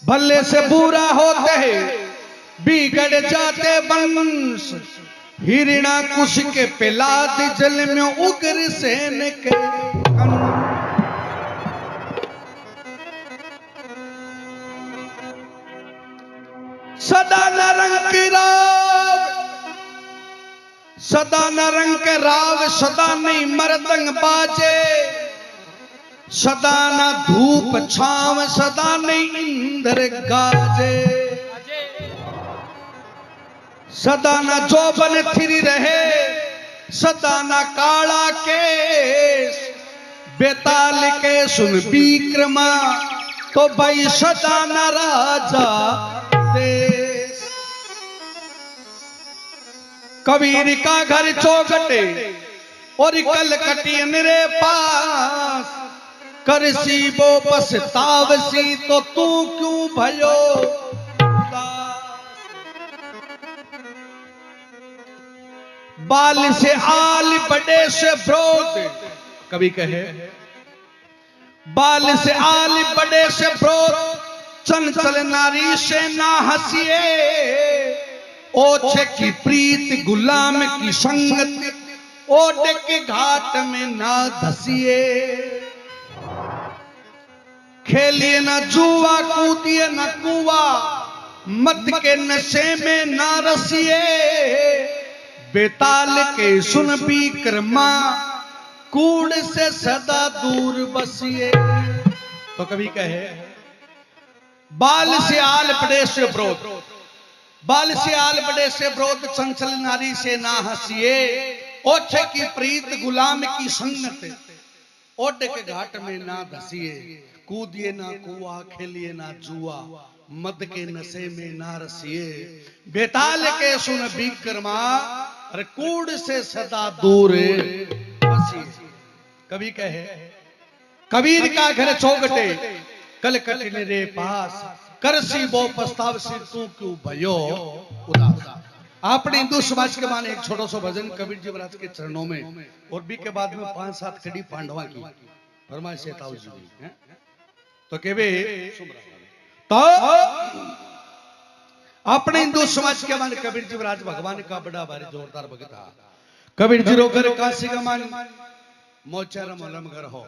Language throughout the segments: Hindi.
भले से बुरा होते हैं बिगड़ जाते वंश। हिरणा कुश के पिलाद जल में उग्र सेन के सदा नरंग की राव, सदा नरंग के राव, सदा नहीं मृदंग बाजे, सदा न धूप छाव, सदा नहीं इंद्र गाजे, सदा न जोबन थिरी रहे, सदा न काला केस, बेताल के सुन विक्रमा तो भाई सदा न राजा देश। कबीर का घर चौखटे और कलकटी मेरे पास, करसी वो पछतावसी तो तू क्यों भयो बाल से आल बड़े से ब्रोत। कभी कहे बाल से आल बड़े से ब्रोत, चंचल नारी से ना हंसिए, ओछे की प्रीत गुलाम की संगत, ओटे के घाट में ना धसिए। खेलिए ना जुआ, कूदिए ना कुआ, मत के नशे में ना रसिए, बेताल के सुन विक्रमा कूड़ से सदा दूर बसिए। तो कभी कहे बाल से आल बड़े से ब्रोत, बाल से आल बड़े से ब्रोत, चंचल नारी से ना हंसिए, ओछे की प्रीत गुलाम की संगत, ओटे के घाट में ना धसिए। कूदिए ना कुआ, खेलिए ना जुआ, मद के नशे में ना रसिए, बेताल के सुन विक्रमा अरे कूड़ से सदा दूर बसिए। कभी कहे कबीर का घर चौखटे कलकट मेरे पास, करसी वो पछताव से तू क्यों भयो उदास। अपने हिंदू समाज के माने एक छोटा सा भजन कबीर जी महाराज के चरणों में, और भी के बाद में 5-7 खड़ी पांडवा की फरमाइश है ताऊ जी है। तो केवे तो अपने हिंदू समाज के माने कबीर जी महाराज भगवान का बड़ा भारी जोरदार भक्त था। कबीर जी रो घर काशी का मान मोचारा मलम घर हो,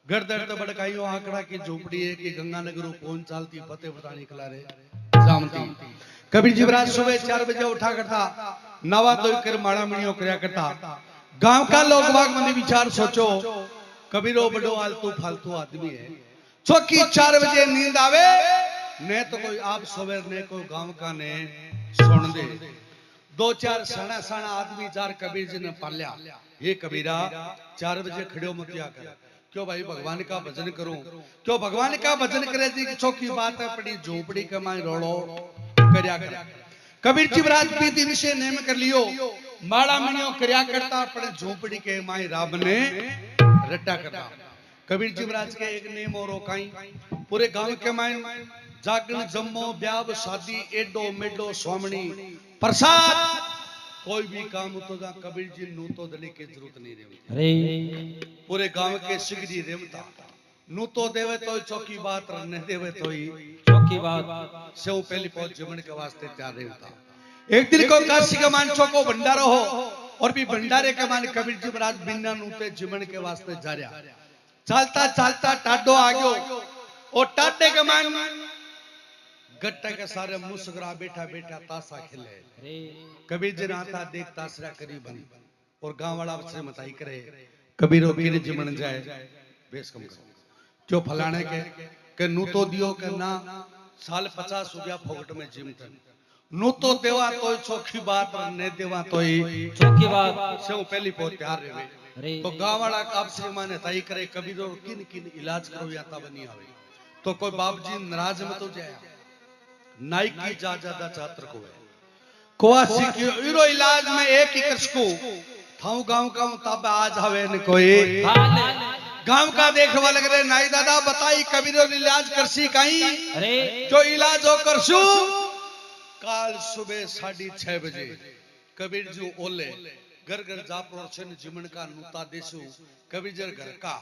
घर दर्द बड़काइयो आंकड़ा की झोपड़ी है कि गंगानगर कौन चालती फतेह पता निकला रे जामती। कबीर जी महाराज सुबह 4 बजे उठा करता, नवा धोई कर माड़ा मणियों करया करता। गांव का लोग बाग मन विचार सोचो कबीरो बड़ो आलतू फालतू आदमी है, चौकी 4 बजे नींद आवे ने तो कोई आप सवेर ने कोई गांव का ने सुन दे। 2-4 सना सना आदमी जार कबीर जी ने पाल्या, ये कबीरा 4 बजे खड़ो मत क्या कर, क्यों भाई भगवान का भजन करूं, क्यों भगवान का भजन करे जी चौकी बात है पड़ी झोपड़ी कमाई रोड़ो करया कर। कबीर जी महाराज भी दिन से नेम कर लियो, माड़ा मणियों करया करता अपने झोपड़ी के माई राब ने रट्टा करता। कबीर जी महाराज के एक नेम और रोकाई, पूरे गांव के माई जागरण जम्मो ब्याह शादी एडो मेडो स्वामणी प्रसाद कोई भी काम तो जा कबीर जी नू तो दली की जरूरत नहीं रही। पूरे गांव के सिगरी रेवता नू तो देवे तो चौकी बात न देवे तो ही चौकी बात से पहली पहुंच जमन के वास्ते तैयार रेवता। एक दिन को काशी का मान चौको भंडारो हो, और भी भंडारे के मान कबीर जी महाराज बिना नूते जमन के वास्ते जा रहा। चलता चलता टाडो आ गयो, और टाडे के मान गट्टा के सारे मुस्कुरा बैठा बैठा ताशा खेले। कबीर जी आता देख ताशरा करी बनी, और गांव वाला से मताई करे कबीरो गिर जिमन जाए बेस कम करो, क्यों फलाने के नू तो दियो के ना साल 50 रुपया फोकट में जिमतन, नू तो देवा तो चौकी बात ने देवा तो ही चौकी बात से पहली पहुंच तैयार रहे। तो गांव वाला आपसे माने ताई करे कबीरो किन किन इलाज करो या ता बनी आवे। तो कोई बाप जी नाराज मत हो जाए, नाइक की जा ज्यादा छात्र को है कोआसी की इरो इलाज में एक ही कसको थाऊ गांव का तब आज हवे न कोई गांव का देखवा लग रहे नाई दादा बताई कबीरो इलाज करसी कहीं, जो इलाज हो करसू। काल सुबह 6:30 बजे कबीर जी ओले घर घर जा प्रोशन जीवन का नूता देसु कबीर जर घर का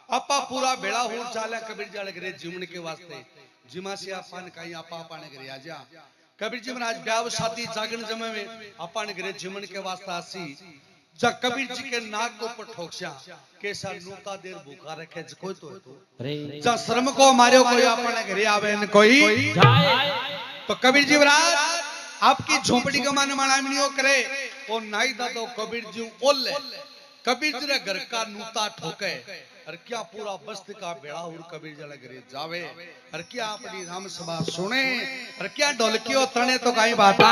आपा पूरा बेड़ा हो चाला कबीर जाले घरे जीवन के वास्ते जिमासी आपन काई आपा पाने घरे आजा कबीर जी महाराज ब्याह शादी जागरण जमे में अपन घरे जीवन के वास्ते आसी जब कबीर जी के नाक को ऊपर ठोकसा कैसा नूता देर भूखा रखे कोई तो जब शर्म को मारियो कोई अपन घरे आवे न कोई तो कबीर जी महाराज आपकी झोपड़ी का मान माणामिनियो करे और नाई दादो कबीर जी ओले कबीर जी घर का नूता ठोके और क्या पूरा बस्त का बेड़ा और कबीर जी घरे जावे और क्या अपनी राम सभा सुने और क्या ढोलकियो तने तो कहीं बाता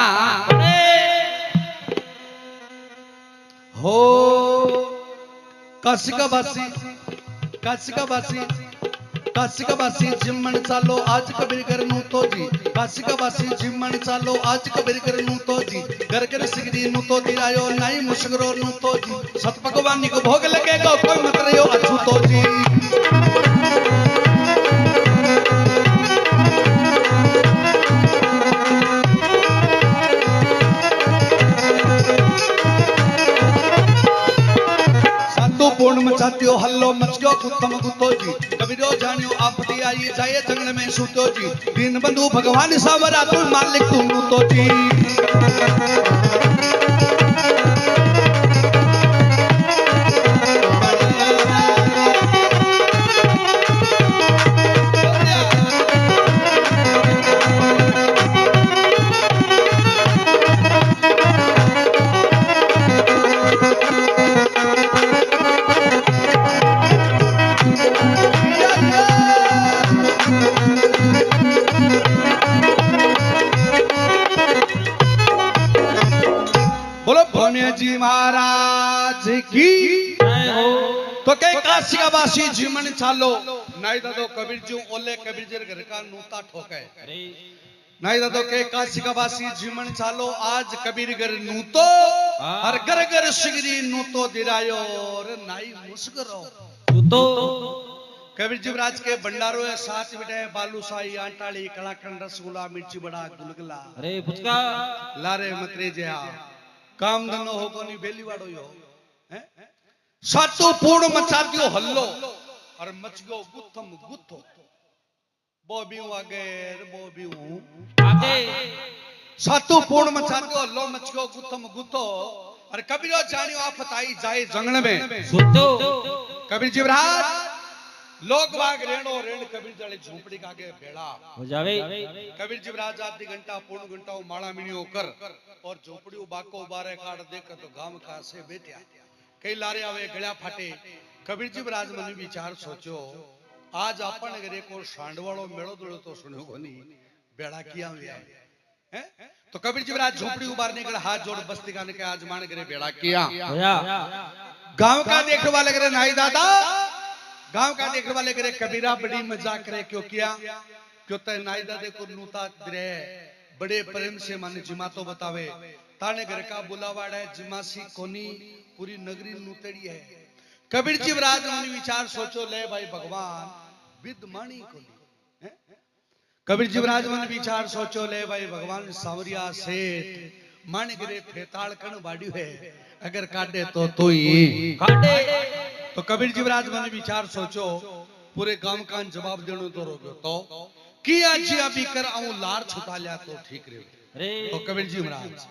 हो काशिका बासी जिम्मन चालो आज कबीर कर नू तो जी काशिका बासी जिम्मन चालो आज कबीर कर नू तो जी घर कर सिगरी नू तो दिरायो नाई मुशगरो नू तो जी सत भगवान को भोग लगेगा कोई मत रहियो अछू तो जी पूर्ण मचातियो हल्लो मचगो उत्तम गुतो जी कबीरो जानियो आपती आई जाए जंगल में सूतो जी दीन बंधु भगवान सावरा तू मालिक तू तो जी जी महाराज की तो के काशिका बासी जीवन चालो नाई दादो कबीर जी ओले कबीर जी घर का नूता ठोके नाई दादो के काशिका बासी जीवन चालो आज कबीर घर नूतो हर घर घर सिगरी नूतो दिरायो और नाई मुस्करो तो कबीर जी महाराज के भंडारों है साथ बिटे बालूशाही आंटाली कलाकंद रसगुल्ला मिर्ची बड़ा गुलगुला अरे फुचका लारे मतरे जया काम धनो हो कोनी बेली वाड़ो यो हैं सातो पूर्ण मचा दियो हल्लो और मच गयो गुत्थम गुत्थो बोबियो आगे सातो पूर्ण मचा दियो हल्लो मच गयो गुत्थम गुत्थो और कबीरो जानियो आफत आई जाए जंगल में सुतो कबीर जी महाराज लोग बाग रेणो रेण कबीर जाले झोपड़ी का आगे बेड़ा हो जावे कबीर जी महाराज आधी घंटा पूर्ण घंटा माला मिनियो कर और झोपड़ी बाको बारे काट देख तो गांव का से बैठा कई लारे आवे गळ्या फाटे कबीर जी महाराज मन विचार सोचो आज अपन घरे को सांडवाड़ो मेड़ो दड़ो तो सुनो कोनी बेड़ा किया हुआ है तो कबीर जी महाराज झोपड़ी उबार निकल हाथ जोड़ बस्ती का के आज मान घरे बेड़ा किया गांव का देखने वाले करे नाई दादा गांव का देखने वाले करे कबीरा बड़ी मजाक करे क्यों किया क्यों तय नाई दादे को नूता दे बड़े प्रेम से माने जिमा तो बतावे ताने घर का बुलावाड़ा है जिमासी कोनी पूरी नगरी नूतेड़ी है कबीर जी महाराज ने विचार सोचो ले भाई भगवान विद्यमानी कोनी कबीर जी महाराज ने विचार सोचो ले भाई भगवान सावरिया सेठ माने करे फेताल कण बाड़ियो है अगर काटे तो ही काटे तो कबीर जी महाराज ने विचार सोचो पूरे गांव का जवाब देनो तो रोक्यो तो किया जिया भी कर आऊं लार छुटा लिया तो ठीक रहे तो कबीर जी महाराज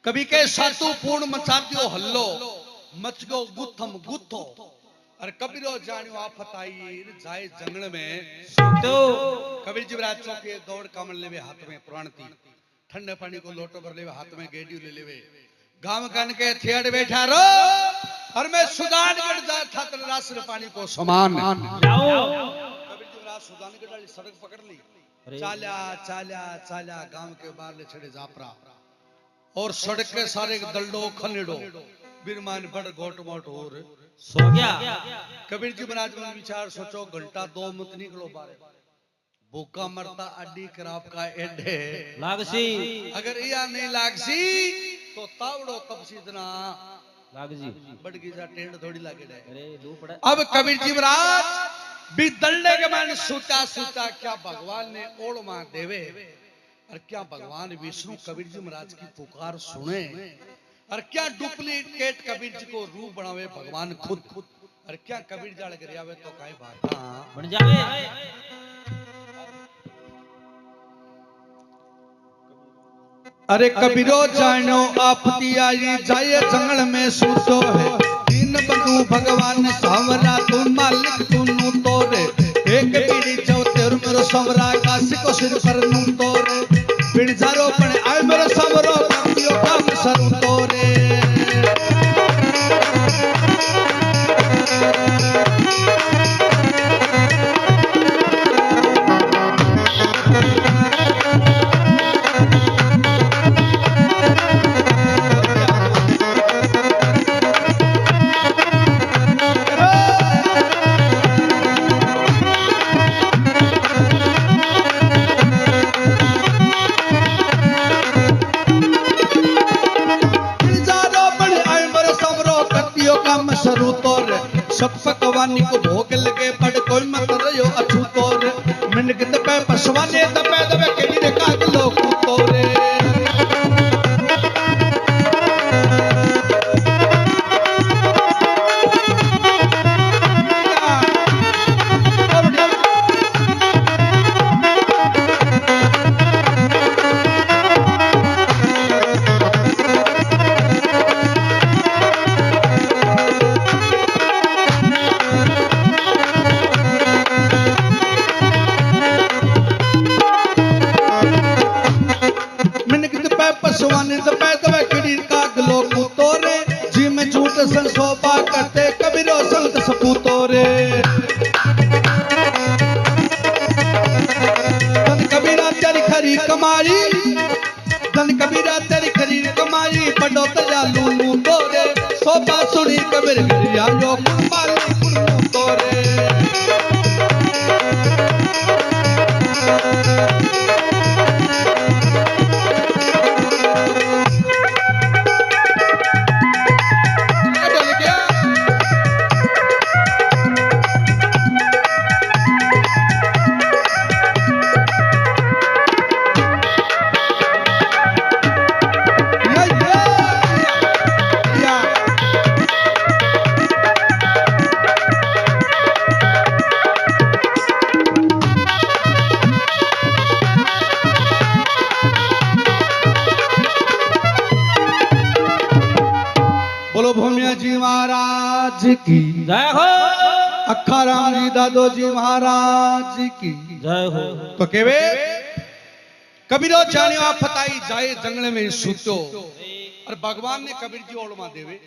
कभी के सातु पूर्ण मचा दियो हल्लो मच गो गुत्थम गुत्थो और कबीरो जानियो आफत आई जाए जंगल में तो कबीर जी महाराज चौके दौड़ कमल लेवे हाथ में पुराणती ठंडे पानी को लोटो भर लेवे हाथ में गेडियो ले लेवे गांव कन के थियड़ बैठा रो और मैं सुदानगढ़ जा छात्र रास्ते पानी को समान जाओ कबीर जी महाराज सुदानगढ़ वाली सड़क पकड़ ली चाल्या चाल्या चाल्या गांव के बाहर ले छड़े जापरा और सड़क के सारे दल्डो खनेडो बिरमान बड़ गोट मोट और सो गया कबीर जी महाराज ने विचार सोचो घंटा 2 मत निकलो बारे भूखा मरता अड्डी खराब का एडे लागसी अगर या नहीं लागसी तो तावड़ो कपसी इतना लागजी बड़गी जा टेंड थोड़ी लागे अरे दो पड़ा अब कबीर जी महाराज भी दल्ले के मान सूता सूता क्या भगवान ने ओड़ मां देवे और क्या भगवान विष्णु कबीर जी महाराज की पुकार सुने और क्या डुप्लीकेट कबीर जी को रूप बनावे भगवान खुद। और क्या कबीर जाल गरियावे तो काई बात बन जावे। अरे कबीरो जानो आपती आई जाए जंगल में सूतो है। तीन बंधु भगवान सावरा तू मालिक तू तोरे। एक बीड़ी जो तेर मेरो सावरा काशी को सिर पर नू तोरे। बिन जारो पण आए मेरो सावरो कबियो काम सरू तोरे। सब पकवानी को भोग लगे पड़ कोई मत रहो अछू तोर। मिनक दबे पसवाने दबे दबे के लिए काग लोग तोरे। पसवाने दबे दबे किड़ी काग लोग तोरे। जी में झूठ संसोपा करते कबीरो संत सपूतोरे। धन कबीरा तेरी खरी कमाई। धन कबीरा तेरी खरी कमाई बड़ो दयालु नू तोरे। सोपा सुनी कबीर गरिया जो मालिक नू तोरे। बोलो भूमिया जी महाराज की जय हो। अखाराम जी दादो जी महाराज की जय हो। तो केवे कबीरो जानियो आप फताई जाए जंगल में सूतो। और भगवान ने कबीर जी ओळमा देवे।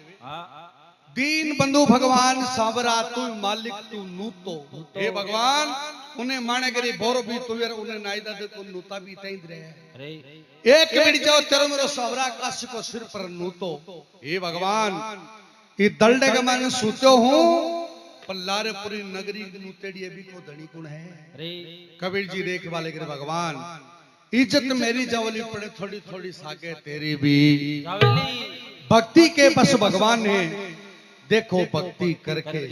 दीन बंधु भगवान सावरा तू मालिक तू नूतो। हे भगवान उन्हें माने गरी बोरो भी तू उन्हें नाईदा दे को नूता भी तेंद रहे। एक कबीर जो तेरो मेरो सावरा काशी को सिर पर नूतो। हे भगवान ये दलडे के माने सूतो हूं पर लारेपुरी नगरी नूतेड़ी भी को धनी गुण है। कबीर जी देख वाले के भगवान इज्जत मेरी जवली पड़े थोड़ी थोड़ी साके तेरी भी। भक्ति के बस भगवान ने देखो भक्ति करके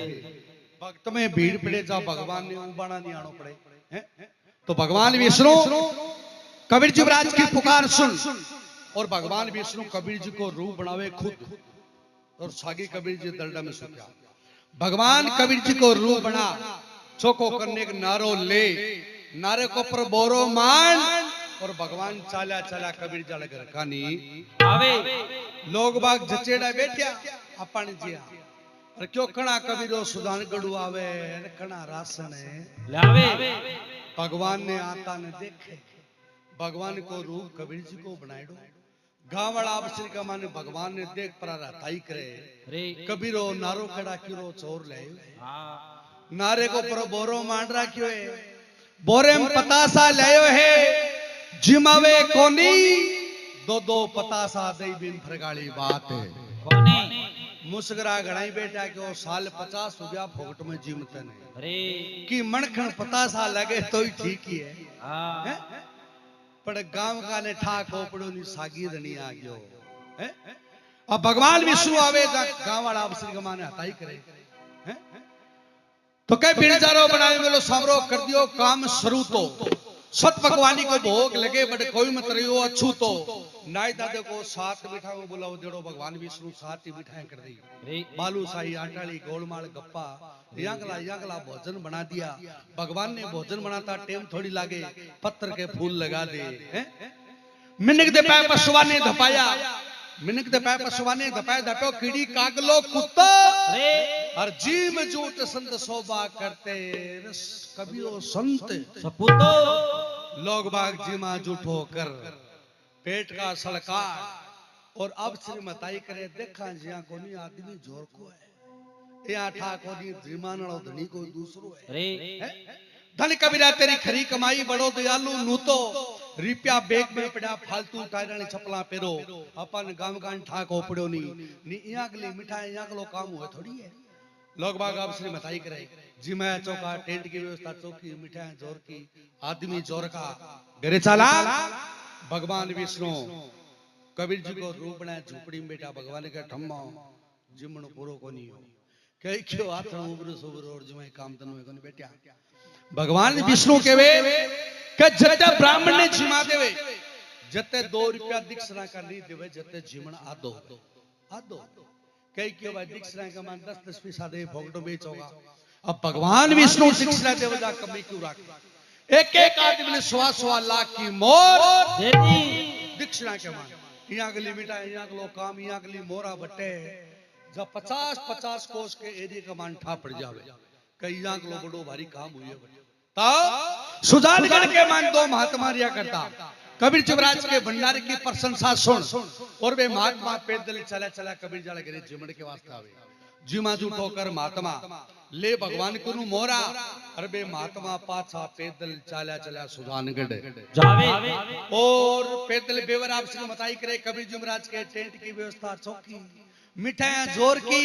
भक्त में भीड़ पड़े जा भगवान ने उबाना नहीं आनो पड़े। तो भगवान विष्णु कबीर जी महाराज की पुकार सुन। और भगवान विष्णु कबीर जी को रूप बनावे खुद। और सागी कबीर जी दलडा में सुत्या। भगवान कबीर जी को रूप बना चौको करने के नारो ले। नारे को पर बोरो मान। और भगवान चाला चाला कबीर जाल घर कानी आवे। लोग बाग जचेड़ा बैठया अपन जिया। और क्यों कणा कबीरो सुदान गड़ू आवे कणा रासन लावे। भगवान ने आता ने देखे। भगवान को रूप कबीर जी को बनाएडो। गांव वाला अवसर का माने भगवान ने देख पर राताई करे। कबीरो नारो खड़ा किरो चोर ले। नारे को पर बोरो मान राख्यो है। बोरे में पतासा लायो है। जिमावे कोनी दो दो पतासा दई बिन फरगाड़ी बात है। कोनी मुसगरा घड़ाई बेटा के वो साल 50 हो गया फोकट में जिमतन है। अरे कि मणखण पतासा लगे तो ही ठीक ही है। हाँ पर गांव का ने ठाक ओपड़ो नी सागी रनी आ गयो है। अब भगवान विष्णु आवे गांव वाला अवसर के माने हटाई करे है। तो कई बिरजारो बनाए बोलो सामरो कर दियो काम शुरू तो। सत पकवानी को भोग लगे बड़े कोई मत रही हो अच्छू तो नाई दादे को 7 मिठाई बुलाओ देड़ो भगवान विष्णु 7 ही मिठाई कर दी बालू साई आटाली गोलमाल गप्पा यांगला भोजन बना दिया। भगवान ने भोजन बनाता टेम थोड़ी लागे पत्थर के फूल लगा दे मिनक दे पाए पशुआ ने धपाया मिनक दे पाए पशुआ ने धपाया धपो कीड़ी कागलो कुत्ता और जीव जूट संत शोभा करते रस कबीरो संत सपूतो लोग बाग जीमा जूठो कर पेट का सड़का और अब श्रीमताई करे देखा जिया कोनी आदमी जोर को है या ठा कोनी जीमानड़ो धनी को दूसरो है धन कबीरा तेरी खरी कमाई बड़ो दयालु नूतो रिपिया बेग में पड़ा फालतू टायरानी चपला पेरो अपन गाम गान ठा को पड़ो नी इया गली मिठाई इया गलो काम हुए थोड़ी है। लोग बाग आप श्री मताई करे जिमा चौका टेंट की व्यवस्था चौकी मिठाई जोर की आदमी जोर का घरे चला। भगवान विष्णु कबीर जी को रूप बनाए झूपड़ी में बेटा भगवान के ठम्मा जिमण पूरो कोनी हो कई क्यों हाथ उबर सुबर और जिमा काम तन में कोनी बेटा भगवान विष्णु केवे के जते ब्राह्मण ने जिमा देवे जते 2 रुपया दीक्षिणा का नहीं देवे जते जिमण आदो कई क्यों भाई दीक्षिणा का मान 10 पैसा दे भोगडो बेच होगा। अब भगवान विष्णु दीक्षिणा देवदा कमी क्यों रख एक आदमी ने 1.25 लाख की मोर दे दी दीक्षिणा के मान यहाँ गली मिठाई यहाँ गलो काम यहाँ गली मोरा बटे जब 50 कोस के एरिया का मान ठा पड़ जावे कई यहाँ गलो बड़ो भारी काम हुई है सुजानगढ़ के मान 2 महात्मा रिया करता कबीर शिवराज के भंडारे की प्रशंसा सुन और वे महात्मा पैदल चला कबीर जाले गिरे जिमड़ के वास्ते आवे जीमा जूठो कर महात्मा ले भगवान को मोरा अरे बे महात्मा पाछा पैदल चला सुजानगढ़ जावे और पैदल बेवर आपसे बताई करे कबीर जी महाराज के टेंट की व्यवस्था चौकी मिठाइयां जोर की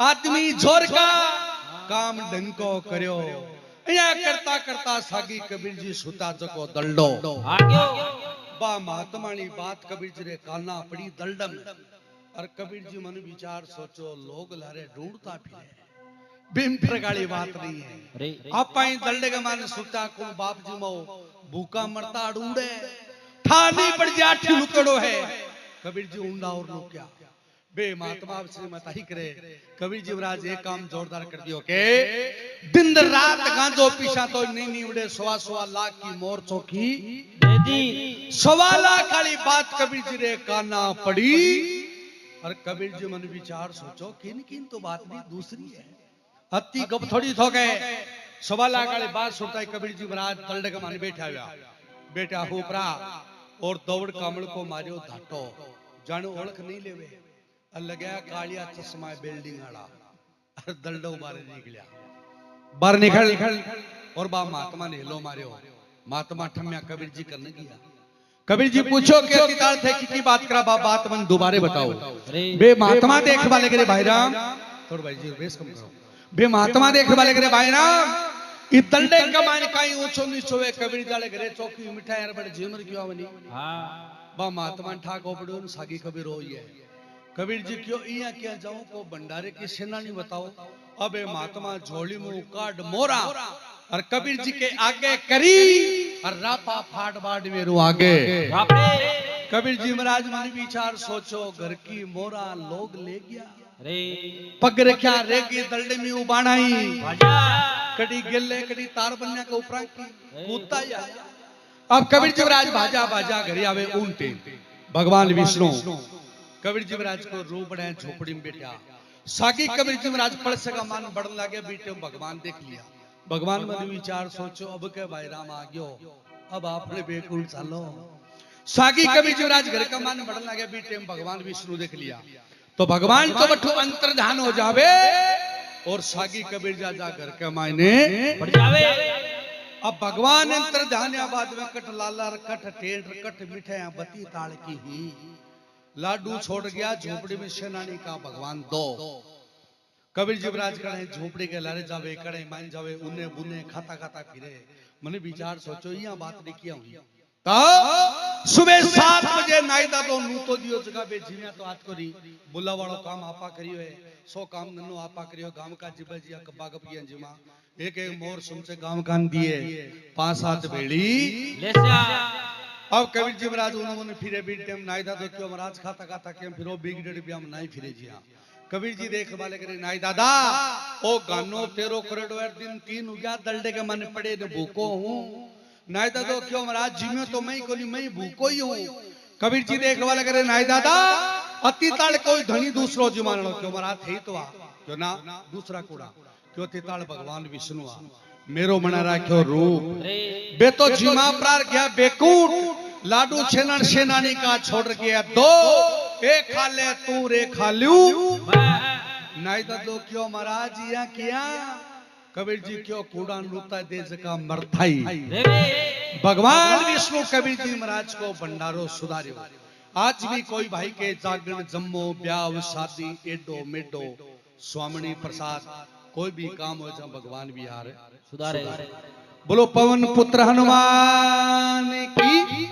आदमी जोर का काम डंको कर्यो या करता करता सागी कबीर जी सुता जको दलडो बा महात्मानी बात कबीर जी रे काना पड़ी दलडम और कबीर जी मन विचार सोचो लोग लारे ढूंढता फिरे बिन प्रगाली बात नहीं है आपाई दलडे के मान सुता को बाप जी मो भूखा मरता ढूंढे ठानी पड़ जाठी लुकड़ो है कबीर जी ऊंडा और लुक्या बे महात्मा श्री मताई करे कबीर जी महाराज एक काम जोरदार कर दियो के दिन रात गांजो पीछा तो नहीं निवड़े 1.25 लाख की मोर चौकी दे दी 1.25 लाख वाली बात कबीर जी रे काना पड़ी और कबीर जी मन विचार सोचो किन तो बात नहीं दूसरी है हत्ती गप थोड़ी थो गए 1.25 लाख वाली बात सुनता कबीर जी महाराज तलडे के मान बैठा हुआ बेटा होपरा और दौड़ कमल को मारियो धाटो जानो ओळख नहीं लेवे लग्या कालिया चश्मा बिल्डिंग वाला अरे दलडो बाहर निकल और बा महात्मा ने हेलो मारियो महात्मा ठम्या कबीर जी करने गया कबीर जी पूछो के किताल थे की बात करा बात मन दोबारे बताओ बे महात्मा देख वाले करे भाई राम थोड़ा भाई जी बेस कम करो बे महात्मा देख वाले करे भाई राम ई दलडे कमाने काई ऊंचो नीचो वे कबीर जाले घरे चौकी मिठाई यार बड़े जीवन क्यों आवनी हां बा महात्मा ठाको पड़ो सागी कबीर होई है कबीर जी क्यों इया क्या जाऊं को भंडारे की सेनानी बताओ अबे महात्मा झोली मुंह काट मोरा और कबीर जी के आगे करी और रापा फाट बाड़ मेरू आगे कबीर जी महाराज मन विचार सोचो घर की मोरा लोग ले गया रे पग रख्या रेगी दलडे में उबाणाई कड़ी गिल्ले कड़ी तार बनने का ऊपरा की कूदता या अब कबीर जी महाराज भाजा घरे आवे ऊंटे भगवान विष्णु कबीर जी महाराज को रूप बनाए झोपड़ी में बैठा सागी कबीर जी महाराज पड़ सका मान बढ़ने लगे बेटे भगवान देख लिया भगवान मन विचार सोचो अब के भाई राम आ गयो अब आपने बेकुल चालो सागी कबीर जी महाराज घर का मान बढ़ने लगे बेटे भगवान विष्णु देख लिया तो भगवान तो बठो अंतर्धान हो जावे और सागी कबीर जा घर के मायने बढ़ जावे। अब भगवान अंतर्धान बाद में कट लाला कट टेढ़ कट मिठाइयां बती ताड़ की ही लाडू छोड़ गया झोपड़ी में सेनानी का भगवान दो कबीर जी महाराज करे झोपड़ी के लारे जावे कड़े मान जावे उन्ने बुने खाता खाता फिरे मने विचार सोचो यहाँ बात नहीं किया हुई तो सुबह 7 बजे नाई दादो नू तो दियो जगह बे जीव्या तो आज करी बुला वालो काम आपा करियो है 100 काम नन्नो आपा करियो गांव का जिबा जिया कब्बा कपिया जिमा एक एक मोर सुमसे गांव कान दिए 5-7 बेड़ी लेस्या अब कबीर जी महाराज उन्होंने फिरे भी टाइम नाई दादो क्यों महाराज खाता खाता के फिरो बिग डेढ़ भी हम नहीं फिरे जिया कबीर जी देख वाले करे नाई दादा ओ गानो तेरो करोड़ दिन 3 हो गया दलडे के मन पड़े ने भूको हूं नाई दादो क्यों महाराज जी में तो मैं कोली मैं भूको ही हूं कबीर जी देख वाले करे नाई दादा अति ताल कोई धनी दूसरो जी मान लो क्यों महाराज थे तो आ क्यों ना दूसरा कूड़ा क्यों तिताल भगवान विष्णु आ मेरो मना राख्यो रूप रे बे तो जीमा प्रार गया बेकूट लाडू छेनन सेनानी का छोड़ गया दो एक खा ले तू रे खा लू नाई दादो क्यों महाराज या किया कबीर जी क्यों कूड़ा लूटा दे जका मरथाई रे भगवान विष्णु कबीर जी महाराज को भंडारो सुधार्यो आज भी कोई भाई के जागरण जम्मो ब्याह शादी एडो मेडो स्वामणी प्रसाद कोई भी काम हो जा भगवान भी हारे सुधारे बोलो पवन पुत्र हनुमान की